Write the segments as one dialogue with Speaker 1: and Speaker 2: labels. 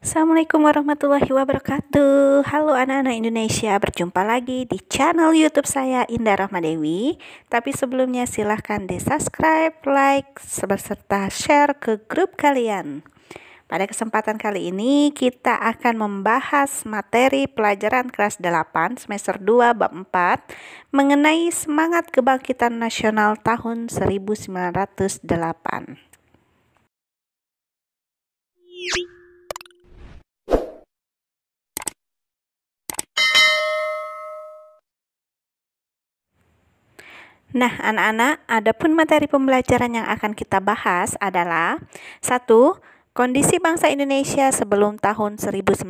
Speaker 1: Assalamualaikum warahmatullahi wabarakatuh. Halo anak-anak Indonesia, berjumpa lagi di channel YouTube saya Indah Rahmadewi. Tapi sebelumnya silahkan di subscribe, like, beserta share ke grup kalian. Pada kesempatan kali ini kita akan membahas materi pelajaran kelas 8 semester 2 bab 4 mengenai semangat kebangkitan nasional tahun 1908. Nah, anak-anak, adapun materi pembelajaran yang akan kita bahas adalah 1. Kondisi bangsa Indonesia sebelum tahun 1908.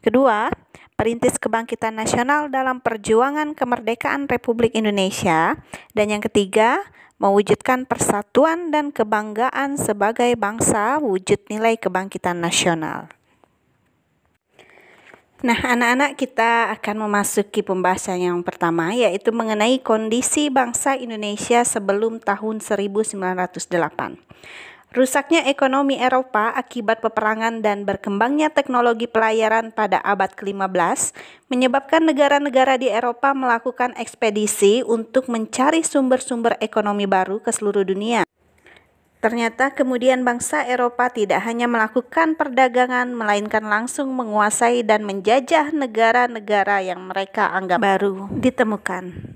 Speaker 1: Kedua, perintis kebangkitan nasional dalam perjuangan kemerdekaan Republik Indonesia. Dan yang ketiga, mewujudkan persatuan dan kebanggaan sebagai bangsa, wujud nilai kebangkitan nasional. Nah, anak-anak, kita akan memasuki pembahasan yang pertama, yaitu mengenai kondisi bangsa Indonesia sebelum tahun 1908. Rusaknya ekonomi Eropa akibat peperangan dan berkembangnya teknologi pelayaran pada abad ke-15 menyebabkan negara-negara di Eropa melakukan ekspedisi untuk mencari sumber-sumber ekonomi baru ke seluruh dunia. Ternyata kemudian bangsa Eropa tidak hanya melakukan perdagangan, melainkan langsung menguasai dan menjajah negara-negara yang mereka anggap baru ditemukan.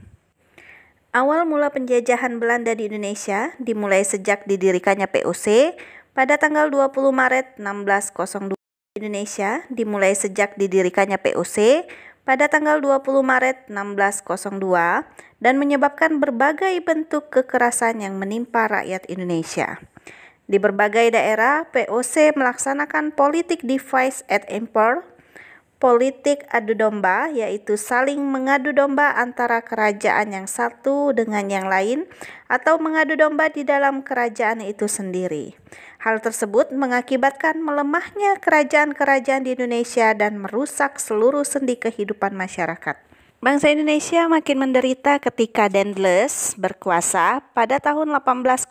Speaker 1: Awal mula penjajahan Belanda di Indonesia dimulai sejak didirikannya POC pada tanggal 20 Maret 1602. Indonesia dimulai sejak didirikannya POC pada tanggal 20 Maret 1602 dan menyebabkan berbagai bentuk kekerasan yang menimpa rakyat Indonesia. Di berbagai daerah, POC melaksanakan politik divide and impure, politik adu domba, yaitu saling mengadu domba antara kerajaan yang satu dengan yang lain atau mengadu domba di dalam kerajaan itu sendiri. Hal tersebut mengakibatkan melemahnya kerajaan-kerajaan di Indonesia dan merusak seluruh sendi kehidupan masyarakat. Bangsa Indonesia makin menderita ketika Daendels berkuasa pada tahun 1808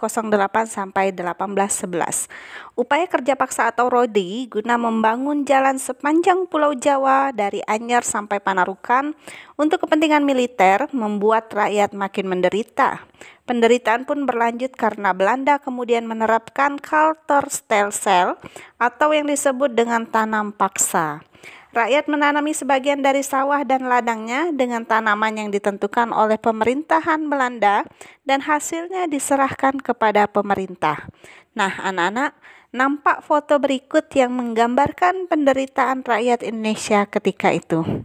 Speaker 1: sampai 1811. Upaya kerja paksa atau Rodi guna membangun jalan sepanjang Pulau Jawa dari Anyer sampai Panarukan untuk kepentingan militer membuat rakyat makin menderita. Penderitaan pun berlanjut karena Belanda kemudian menerapkan Kalterstelsel atau yang disebut dengan tanam paksa. Rakyat menanami sebagian dari sawah dan ladangnya dengan tanaman yang ditentukan oleh pemerintahan Belanda dan hasilnya diserahkan kepada pemerintah. Nah, anak-anak, nampak foto berikut yang menggambarkan penderitaan rakyat Indonesia ketika itu.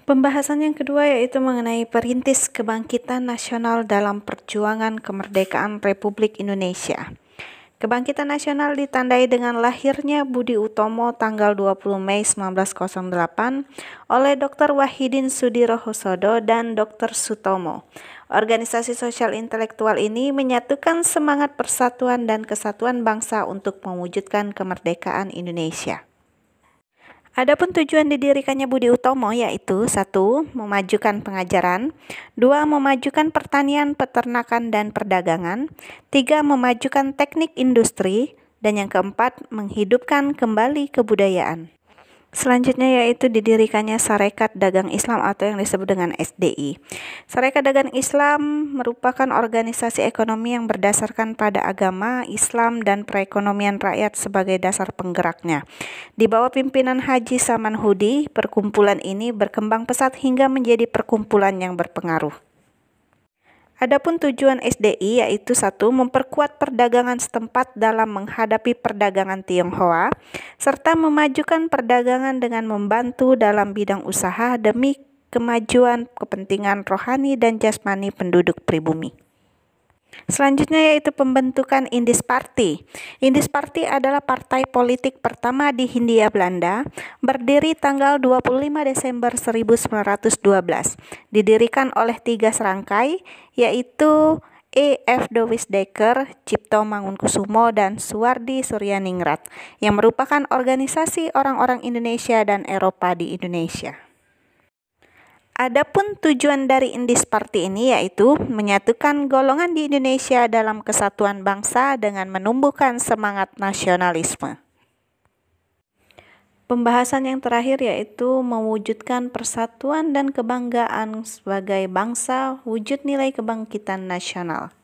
Speaker 1: Pembahasan yang kedua yaitu mengenai perintis kebangkitan nasional dalam perjuangan kemerdekaan Republik Indonesia. Kebangkitan nasional ditandai dengan lahirnya Budi Utomo tanggal 20 Mei 1908 oleh Dr. Wahidin Sudirohusodo dan Dr. Sutomo. Organisasi sosial intelektual ini menyatukan semangat persatuan dan kesatuan bangsa untuk mewujudkan kemerdekaan Indonesia. Adapun tujuan didirikannya Budi Utomo yaitu 1. Memajukan pengajaran, 2. Memajukan pertanian, peternakan, dan perdagangan, 3. Memajukan teknik industri, dan yang keempat, menghidupkan kembali kebudayaan. Selanjutnya yaitu didirikannya Sarekat Dagang Islam atau yang disebut dengan SDI. Sarekat Dagang Islam merupakan organisasi ekonomi yang berdasarkan pada agama, Islam, dan perekonomian rakyat sebagai dasar penggeraknya. Di bawah pimpinan Haji Saman Hudi, perkumpulan ini berkembang pesat hingga menjadi perkumpulan yang berpengaruh. Adapun tujuan SDI yaitu 1. Memperkuat perdagangan setempat dalam menghadapi perdagangan Tionghoa, serta memajukan perdagangan dengan membantu dalam bidang usaha demi kemajuan kepentingan rohani dan jasmani penduduk pribumi. Selanjutnya yaitu pembentukan Indis Party. Indis Party adalah partai politik pertama di Hindia Belanda, berdiri tanggal 25 Desember 1912. Didirikan oleh 3 serangkai, yaitu E.F. de Wisdekker, Cipto Mangunkusumo, dan Suwardi Suryaningrat, yang merupakan organisasi orang-orang Indonesia dan Eropa di Indonesia. Adapun tujuan dari Indis Party ini yaitu menyatukan golongan di Indonesia dalam kesatuan bangsa dengan menumbuhkan semangat nasionalisme. Pembahasan yang terakhir yaitu mewujudkan persatuan dan kebanggaan sebagai bangsa, wujud nilai kebangkitan nasional.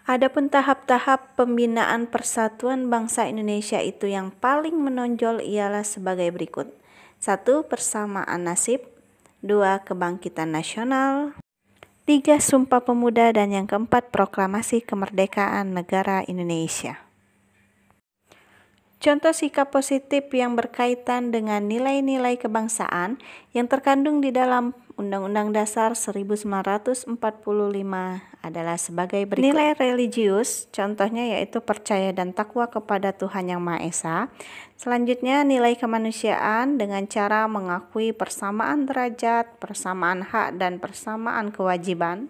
Speaker 1: Adapun tahap-tahap pembinaan persatuan bangsa Indonesia itu yang paling menonjol ialah sebagai berikut. 1. Persamaan nasib. 2. Kebangkitan nasional. 3. Sumpah Pemuda. Dan yang keempat, Proklamasi Kemerdekaan Negara Indonesia. Contoh sikap positif yang berkaitan dengan nilai-nilai kebangsaan yang terkandung di dalam Undang-Undang Dasar 1945 adalah sebagai berikut. Nilai religius, contohnya yaitu percaya dan takwa kepada Tuhan Yang Maha Esa. Selanjutnya, nilai kemanusiaan dengan cara mengakui persamaan derajat, persamaan hak, dan persamaan kewajiban.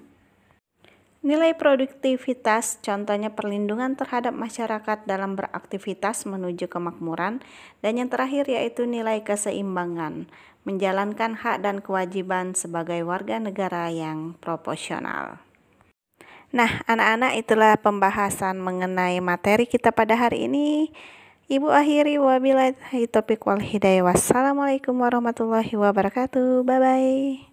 Speaker 1: Nilai produktivitas, contohnya perlindungan terhadap masyarakat dalam beraktivitas menuju kemakmuran. Dan yang terakhir yaitu nilai keseimbangan, menjalankan hak dan kewajiban sebagai warga negara yang proporsional. Nah, anak-anak, itulah pembahasan mengenai materi kita pada hari ini. Ibu akhiri wabillahi taufiq wal hidayah. Wassalamualaikum warahmatullahi wabarakatuh. Bye-bye.